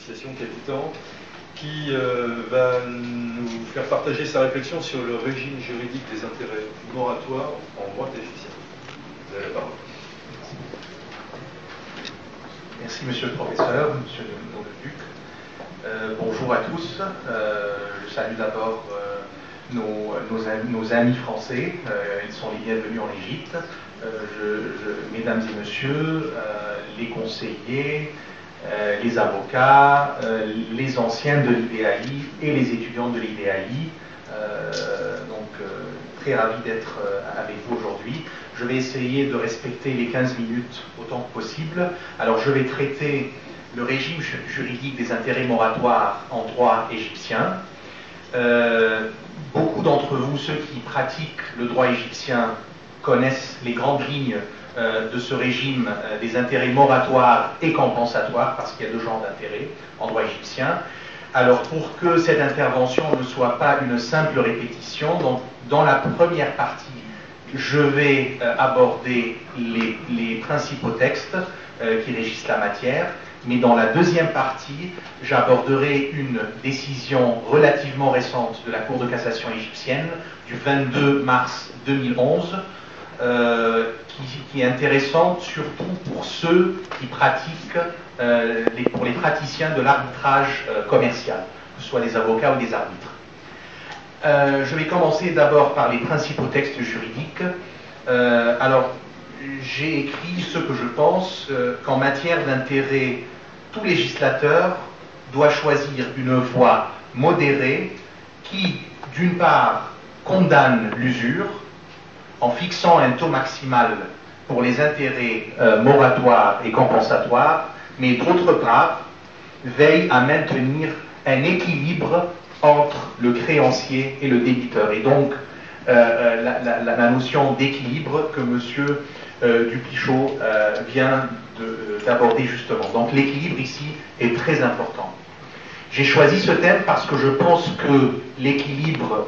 l'association Capitan, qui va nous faire partager sa réflexion sur le régime juridique des intérêts moratoires en droit égyptien. Vous avez la parole. Merci monsieur le professeur, monsieur le duc. Bonjour à tous. Je salue d'abord nos amis français. Ils sont les bienvenus en Égypte. Mesdames et messieurs, les conseillers, les avocats, les anciens de l'IDAI et les étudiants de l'IDAI. Très ravi d'être avec vous aujourd'hui. Je vais essayer de respecter les 15 minutes autant que possible. Alors je vais traiter le régime juridique des intérêts moratoires en droit égyptien. Beaucoup d'entre vous, ceux qui pratiquent le droit égyptien, connaissent les grandes lignes de ce régime des intérêts moratoires et compensatoires, parce qu'il y a deux genres d'intérêts en droit égyptien. Alors, pour que cette intervention ne soit pas une simple répétition, donc, dans la première partie, je vais aborder les principaux textes qui régissent la matière, mais dans la deuxième partie, j'aborderai une décision relativement récente de la Cour de cassation égyptienne du 22 mars 2011, qui est intéressante surtout pour ceux qui pratiquent, pour les praticiens de l'arbitrage commercial, que ce soit des avocats ou des arbitres. Je vais commencer d'abord par les principaux textes juridiques. Alors, j'ai écrit ce que je pense qu'en matière d'intérêt, tout législateur doit choisir une voie modérée qui, d'une part, condamne l'usure en fixant un taux maximal pour les intérêts moratoires et compensatoires, mais d'autre part, veille à maintenir un équilibre entre le créancier et le débiteur. Et donc, la notion d'équilibre que M. Dupichot vient d'aborder justement. Donc l'équilibre ici est très important. J'ai choisi ce thème parce que je pense que l'équilibre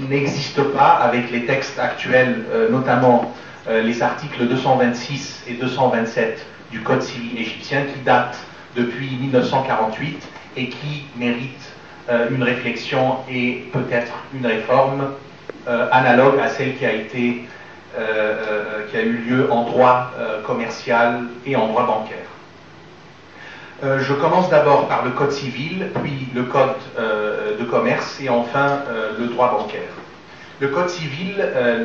n'existe pas avec les textes actuels, notamment les articles 226 et 227 du Code civil égyptien qui datent depuis 1948 et qui méritent une réflexion et peut-être une réforme analogue à celle qui a eu lieu en droit commercial et en droit bancaire. Je commence d'abord par le Code civil, puis le Code de commerce et enfin le droit bancaire. Le Code civil,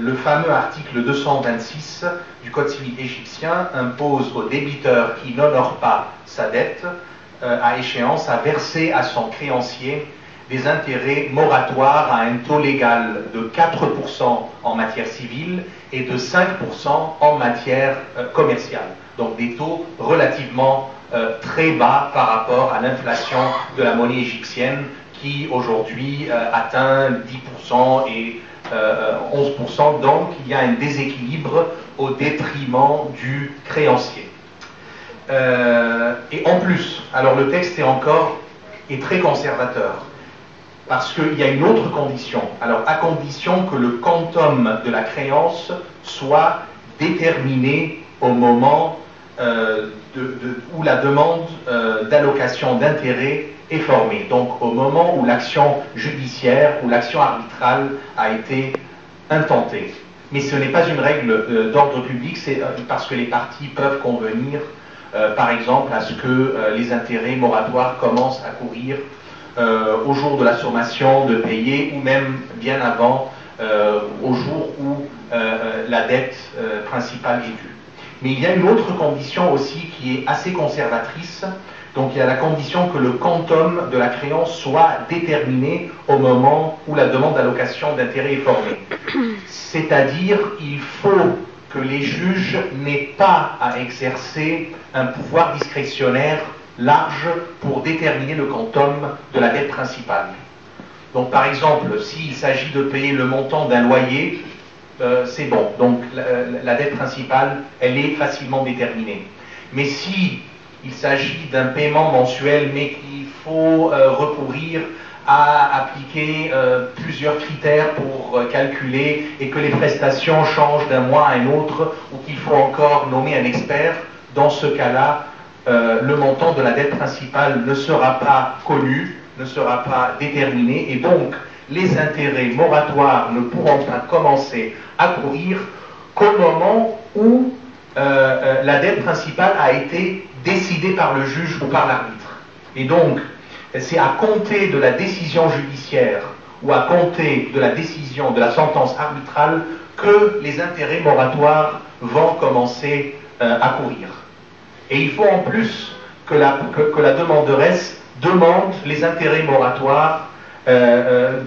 le fameux article 226 du Code civil égyptien impose au débiteur qui n'honore pas sa dette à échéance à verser à son créancier des intérêts moratoires à un taux légal de 4% en matière civile et de 5% en matière commerciale. Donc des taux relativement très bas par rapport à l'inflation de la monnaie égyptienne qui aujourd'hui atteint 10% et 11%. Donc il y a un déséquilibre au détriment du créancier. Et en plus, alors le texte est très conservateur. Parce qu'il y a une autre condition. Alors, à condition que le quantum de la créance soit déterminé au moment où la demande d'allocation d'intérêt est formée. Donc, au moment où l'action judiciaire ou l'action arbitrale a été intentée. Mais ce n'est pas une règle d'ordre public, c'est parce que les parties peuvent convenir, par exemple, à ce que les intérêts moratoires commencent à courir au jour de la sommation de payer ou même bien avant, au jour où la dette principale est due. Mais il y a une autre condition aussi qui est assez conservatrice. Donc il y a la condition que le quantum de la créance soit déterminé au moment où la demande d'allocation d'intérêt est formée. C'est-à-dire il faut que les juges n'aient pas à exercer un pouvoir discrétionnaire large pour déterminer le quantum de la dette principale. Donc par exemple, s'il s'agit de payer le montant d'un loyer, c'est bon. Donc la dette principale, elle est facilement déterminée. Mais si il s'agit d'un paiement mensuel, mais qu'il faut recourir à appliquer plusieurs critères pour calculer et que les prestations changent d'un mois à un autre, ou qu'il faut encore nommer un expert, dans ce cas-là, le montant de la dette principale ne sera pas connu, ne sera pas déterminé, et donc les intérêts moratoires ne pourront pas commencer à courir qu'au moment où la dette principale a été décidée par le juge ou par l'arbitre. Et donc, c'est à compter de la décision judiciaire ou à compter de la décision de la sentence arbitrale que les intérêts moratoires vont commencer à courir. Et il faut en plus que la demanderesse demande les intérêts moratoires, que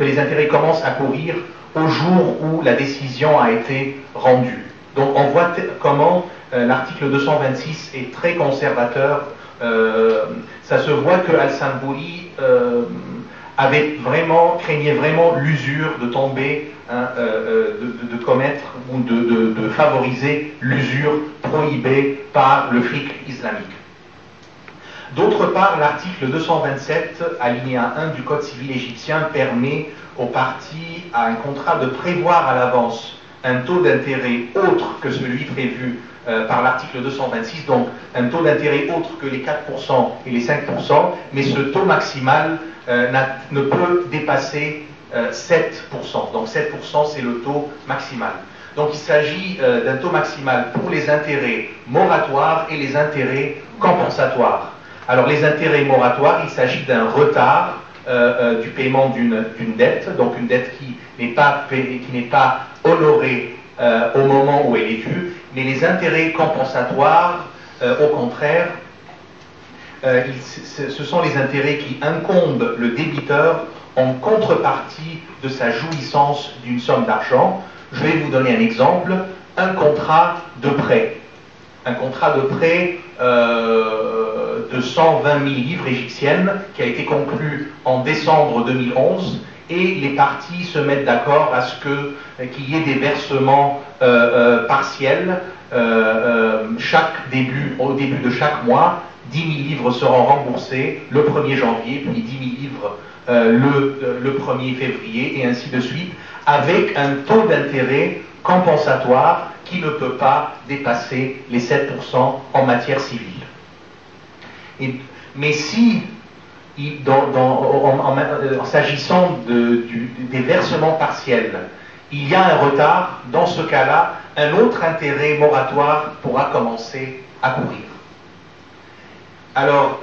les intérêts commencent à courir au jour où la décision a été rendue. Donc on voit comment l'article 226 est très conservateur. Ça se voit que Al-Sanbouli craignait vraiment l'usure de tomber, de commettre ou de favoriser l'usure prohibée par le fiqh islamique. D'autre part, l'article 227, alinéa 1 du Code civil égyptien, permet aux parties à un contrat de prévoir à l'avance un taux d'intérêt autre que celui prévu par l'article 226, donc un taux d'intérêt autre que les 4% et les 5%, mais ce taux maximal ne peut dépasser 7%. Donc 7% c'est le taux maximal. Donc il s'agit d'un taux maximal pour les intérêts moratoires et les intérêts compensatoires. Alors les intérêts moratoires, il s'agit d'un retard du paiement d'une dette, donc une dette qui n'est pas honorée au moment où elle est due, mais les intérêts compensatoires, au contraire, ce sont les intérêts qui incombent le débiteur en contrepartie de sa jouissance d'une somme d'argent. Je vais vous donner un exemple, un contrat de prêt. Un contrat de prêt de 120 000 livres égyptiennes qui a été conclu en décembre 2011 et les parties se mettent d'accord à ce qu'il y ait des versements partiels au début de chaque mois. 10 000 livres seront remboursés le 1er janvier, puis 10 000 livres le 1er février, et ainsi de suite, avec un taux d'intérêt compensatoire qui ne peut pas dépasser les 7% en matière civile. Mais si, en s'agissant des versements partiels, il y a un retard, dans ce cas-là, un autre intérêt moratoire pourra commencer à courir. Alors,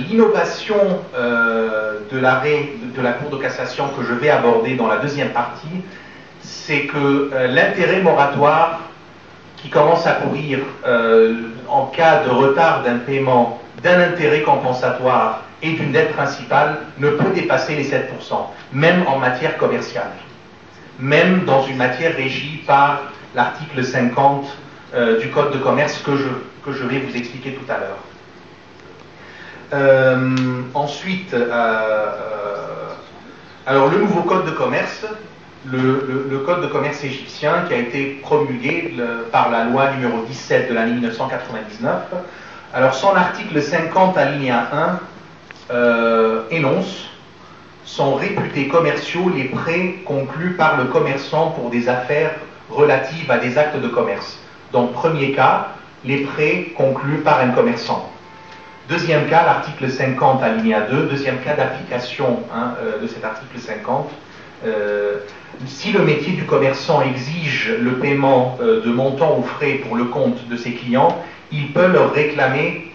l'innovation de l'arrêt de la Cour de cassation que je vais aborder dans la deuxième partie, c'est que l'intérêt moratoire qui commence à courir en cas de retard d'un paiement, d'un intérêt compensatoire et d'une dette principale ne peut dépasser les 7%, même en matière commerciale, même dans une matière régie par l'article 50 du Code de commerce que je vais vous expliquer tout à l'heure. Ensuite, alors le nouveau Code de commerce, le Code de commerce égyptien qui a été promulgué par la loi numéro 17 de l'année 1999. Alors son article 50 alinéa 1 énonce: sont réputés commerciaux les prêts conclus par le commerçant pour des affaires relatives à des actes de commerce. Donc premier cas, les prêts conclus par un commerçant. Deuxième cas, l'article 50 alinéa 2, deuxième cas d'application de cet article 50. Si le métier du commerçant exige le paiement de montants ou frais pour le compte de ses clients, il peut leur réclamer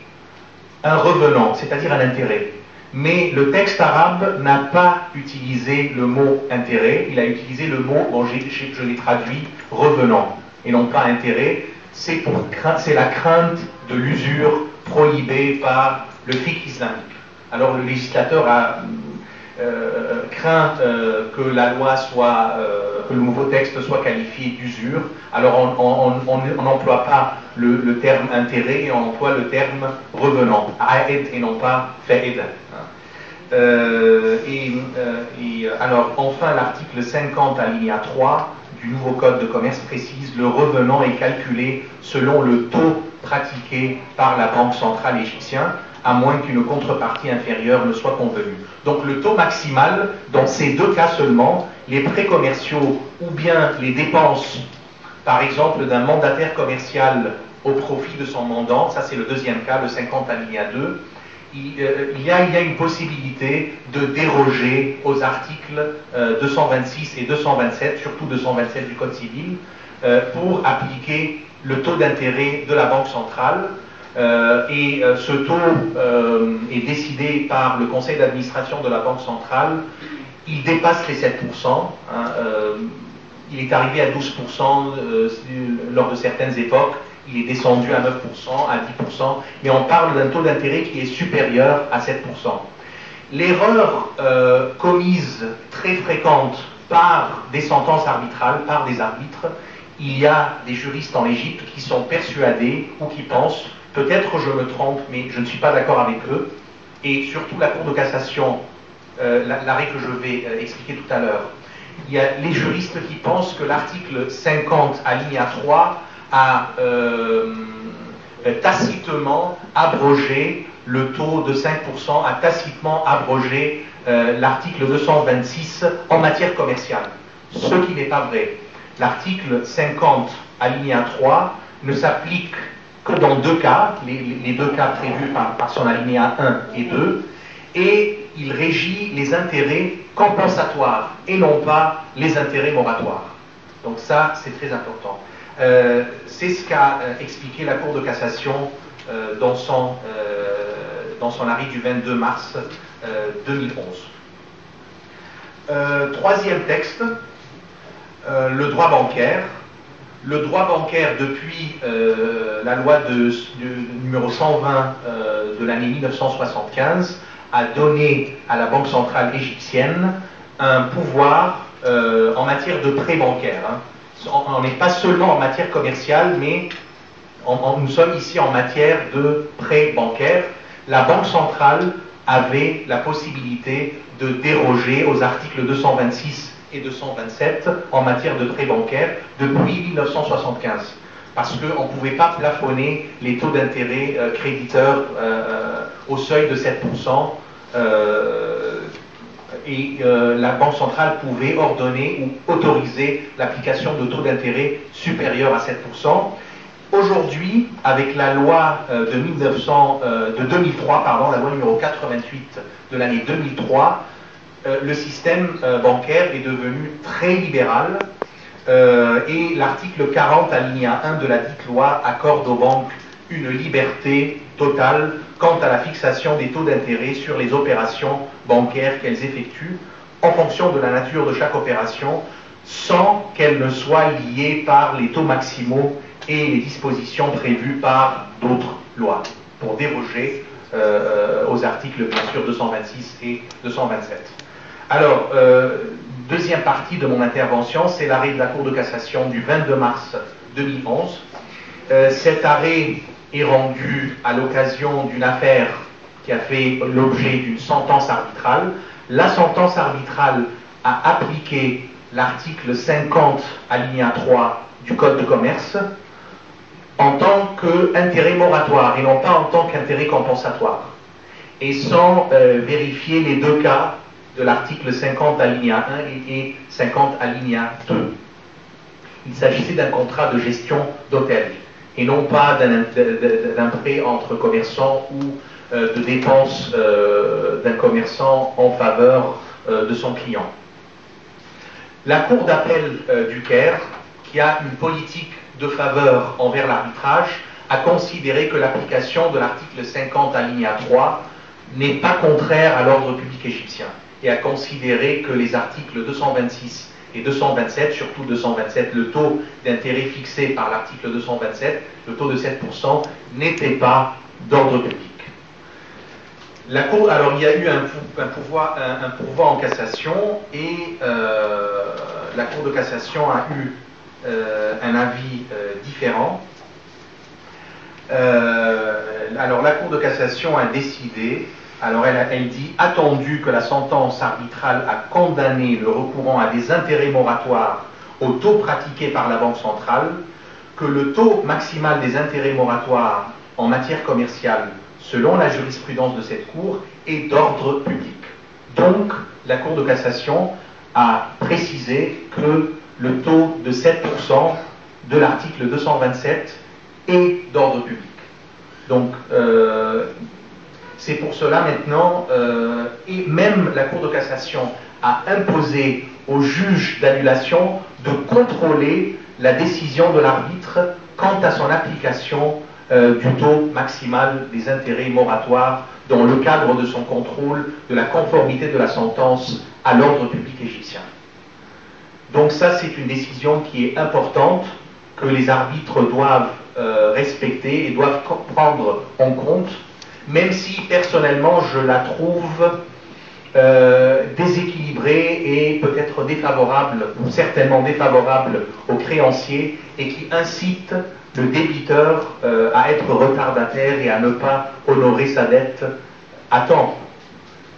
un revenant, c'est-à-dire un intérêt. Mais le texte arabe n'a pas utilisé le mot intérêt, il a utilisé le mot, je l'ai traduit, revenant, et non pas intérêt. C'est la crainte de l'usure prohibée par le fiqh islamique. Alors le législateur a craint que la loi que le nouveau texte soit qualifié d'usure. Alors on n'emploie pas le terme intérêt et on emploie le terme revenant, aed et non pas faed. Alors enfin l'article 50 alinéa 3 du nouveau code de commerce précise: le revenant est calculé selon le taux pratiqué par la Banque centrale égyptienne, à moins qu'une contrepartie inférieure ne soit convenue. Donc le taux maximal, dans ces deux cas seulement, les prêts commerciaux ou bien les dépenses, par exemple d'un mandataire commercial au profit de son mandant. Ça, c'est le deuxième cas, le 50 alinéa 2. Il y a une possibilité de déroger aux articles 226 et 227, surtout 227 du Code civil, pour appliquer le taux d'intérêt de la Banque centrale. Ce taux est décidé par le conseil d'administration de la Banque centrale. Il dépasse les 7%. Il est arrivé à 12% lors de certaines époques. Il est descendu à 9%, à 10%, mais on parle d'un taux d'intérêt qui est supérieur à 7%. L'erreur commise très fréquente par des sentences arbitrales, par des arbitres, il y a des juristes en Égypte qui sont persuadés ou qui pensent, peut-être je me trompe, mais je ne suis pas d'accord avec eux, et surtout la Cour de cassation, l'arrêt que je vais expliquer tout à l'heure, il y a les juristes qui pensent que l'article 50 alinéa 3 a tacitement abrogé le taux de 5%, a tacitement abrogé l'article 226 en matière commerciale. Ce qui n'est pas vrai. L'article 50 alinéa 3 ne s'applique que dans deux cas, les deux cas prévus par son alinéa 1 et 2, et il régit les intérêts compensatoires et non pas les intérêts moratoires. Donc ça, c'est très important. C'est ce qu'a expliqué la Cour de cassation dans son arrêt du 22 mars 2011. Troisième texte, le droit bancaire. Le droit bancaire, depuis la loi numéro 120 de l'année 1975, a donné à la Banque centrale égyptienne un pouvoir en matière de prêt bancaire. On n'est pas seulement en matière commerciale, mais nous sommes ici en matière de prêt bancaire. La Banque centrale avait la possibilité de déroger aux articles 226 et 227 en matière de prêt bancaire depuis 1975. Parce qu'on ne pouvait pas plafonner les taux d'intérêt créditeurs au seuil de 7%. La Banque centrale pouvait ordonner ou autoriser l'application de taux d'intérêt supérieurs à 7%. Aujourd'hui, avec la loi de 2003, la loi numéro 88 de l'année 2003, le système bancaire est devenu très libéral et l'article 40 alinéa 1 de la dite loi accorde aux banques une liberté totale quant à la fixation des taux d'intérêt sur les opérations bancaires qu'elles effectuent en fonction de la nature de chaque opération sans qu'elles ne soient liées par les taux maximaux et les dispositions prévues par d'autres lois pour déroger aux articles bien sûr 226 et 227. Alors, deuxième partie de mon intervention, c'est l'arrêt de la Cour de cassation du 22 mars 2011. Cet arrêt est rendu à l'occasion d'une affaire qui a fait l'objet d'une sentence arbitrale. La sentence arbitrale a appliqué l'article 50 alinéa 3 du Code de commerce en tant qu'intérêt moratoire et non pas en tant qu'intérêt compensatoire, et sans vérifier les deux cas de l'article 50 alinéa 1 et 50 alinéa 2. Il s'agissait d'un contrat de gestion d'hôtel et non pas d'un prêt entre commerçants ou de dépenses d'un commerçant en faveur de son client. La Cour d'appel du Caire, qui a une politique de faveur envers l'arbitrage, a considéré que l'application de l'article 50 alinéa 3 n'est pas contraire à l'ordre public égyptien et a considéré que les articles 226 et 227, surtout 227, le taux d'intérêt fixé par l'article 227, le taux de 7%, n'était pas d'ordre public. La Cour, alors il y a eu un pourvoi en cassation et la Cour de cassation a eu un avis différent. Alors la Cour de cassation a décidé, alors elle dit, attendu que la sentence arbitrale a condamné le recourant à des intérêts moratoires au taux pratiqué par la Banque centrale, que le taux maximal des intérêts moratoires en matière commerciale, selon la jurisprudence de cette Cour, est d'ordre public. Donc, la Cour de cassation a précisé que le taux de 7% de l'article 227 et d'ordre public. Donc, c'est pour cela maintenant, et même la Cour de cassation a imposé au juge d'annulation de contrôler la décision de l'arbitre quant à son application du taux maximal des intérêts moratoires dans le cadre de son contrôle de la conformité de la sentence à l'ordre public égyptien. Donc ça, c'est une décision qui est importante, que les arbitres doivent respecter et doivent prendre en compte, même si personnellement je la trouve déséquilibrée et peut-être défavorable, ou certainement défavorable aux créanciers, et qui incite le débiteur à être retardataire et à ne pas honorer sa dette à temps.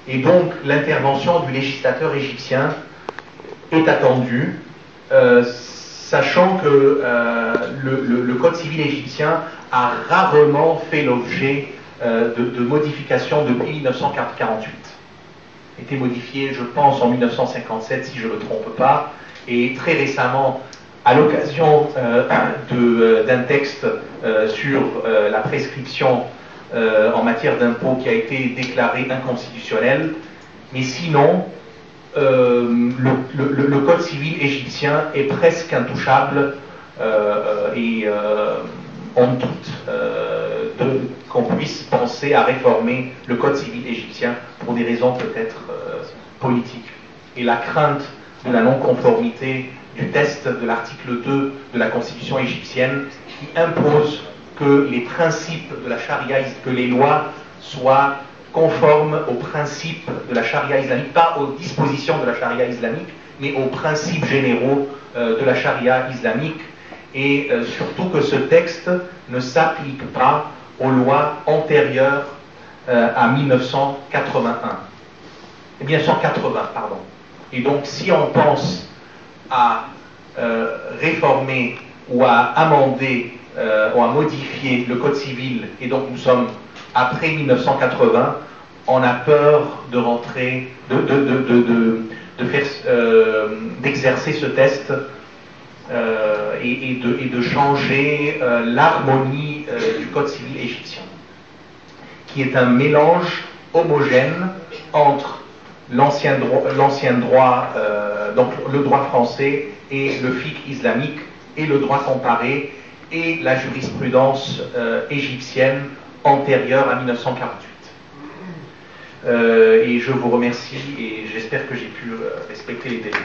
Et donc l'intervention du législateur égyptien est attendue, sachant que le Code civil égyptien a rarement fait l'objet de modifications depuis 1948. A été modifié, je pense, en 1957, si je ne me trompe pas, et très récemment, à l'occasion d'un texte sur la prescription en matière d'impôt qui a été déclaré inconstitutionnel. Mais sinon, le Code civil égyptien est presque intouchable et on doute qu'on puisse penser à réformer le Code civil égyptien pour des raisons peut-être politiques. Et la crainte de la non-conformité du test de l'article 2 de la Constitution égyptienne qui impose que les principes de la charia, que les lois soient conformes aux principes de la charia islamique, pas aux dispositions de la charia islamique, mais aux principes généraux de la charia islamique, et surtout que ce texte ne s'applique pas aux lois antérieures à 1981. 1980, pardon. Et donc, si on pense à réformer ou à amender ou à modifier le Code civil, et donc nous sommes après 1980, on a peur de rentrer, d'exercer ce test et de changer l'harmonie du Code civil égyptien, qui est un mélange homogène entre l'ancien droit, donc le droit français et le fiqh islamique et le droit comparé et la jurisprudence égyptienne antérieure à 1948. Et je vous remercie et j'espère que j'ai pu respecter les délais.